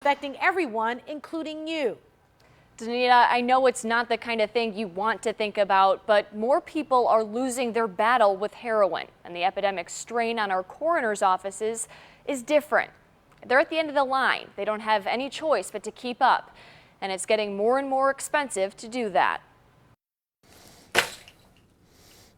affecting everyone, including you. Danita, I know it's not the kind of thing you want to think about, but more people are losing their battle with heroin, and the epidemic strain on our coroner's offices is different. They're at the end of the line. They don't have any choice but to keep up, and it's getting more and more expensive to do that.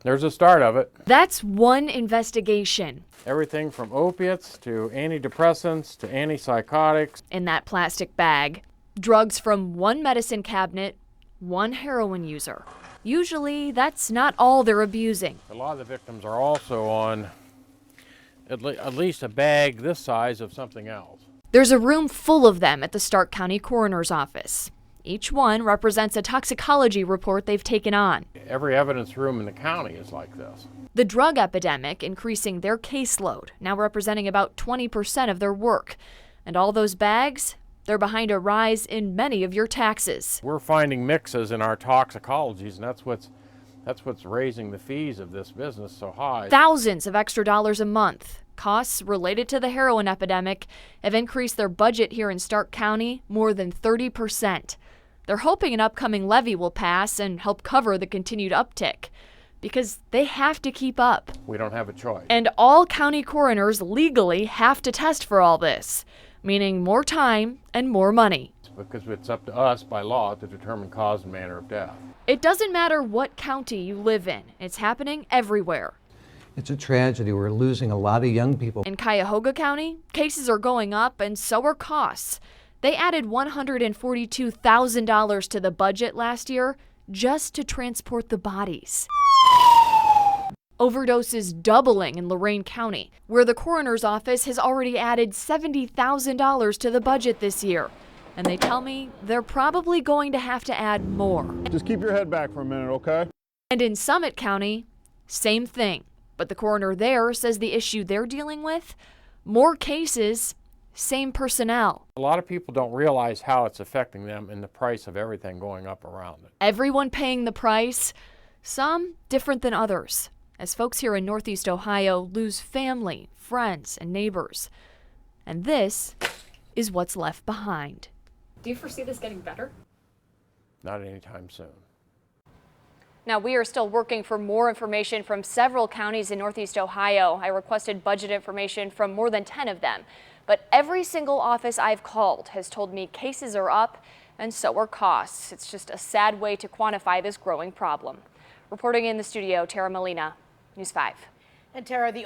There's a start of it. That's one investigation. Everything from opiates to antidepressants to antipsychotics. In that plastic bag, drugs from one medicine cabinet, one heroin user. Usually, that's not all they're abusing. A lot of the victims are also on at least a bag this size of something else. There's a room full of them at the Stark County Coroner's Office. Each one represents a toxicology report they've taken on. Every evidence room in the county is like this. The drug epidemic increasing their caseload, now representing about 20% of their work. And all those bags, they're behind a rise in many of your taxes. We're finding mixes in our toxicologies, and that's what's raising the fees of this business so high. Thousands of extra dollars a month. Costs related to the heroin epidemic have increased their budget here in Stark County more than 30%. They're hoping an upcoming levy will pass and help cover the continued uptick, because they have to keep up. We don't have a choice. And all county coroners legally have to test for all this, meaning more time and more money. Because it's up to us by law to determine cause and manner of death. It doesn't matter what county you live in. It's happening everywhere. It's a tragedy. We're losing a lot of young people. In Cuyahoga County, cases are going up and so are costs. They added $142,000 to the budget last year just to transport the bodies. Overdoses doubling in Lorain County, where the coroner's office has already added $70,000 to the budget this year. And they tell me they're probably going to have to add more. Just keep your head back for a minute, okay? And in Summit County, same thing. But the coroner there says the issue they're dealing with, more cases, same personnel. A lot of people don't realize how it's affecting them and the price of everything going up around it. Everyone paying the price, some different than others, as folks here in Northeast Ohio lose family, friends, and neighbors. And this is what's left behind. Do you foresee this getting better? Not anytime soon. Now, we are still working for more information from several counties in Northeast Ohio. I requested budget information from more than 10 of them. But every single office I've called has told me cases are up and so are costs. It's just a sad way to quantify this growing problem. Reporting in the studio, Tara Molina, News 5. And Tara, the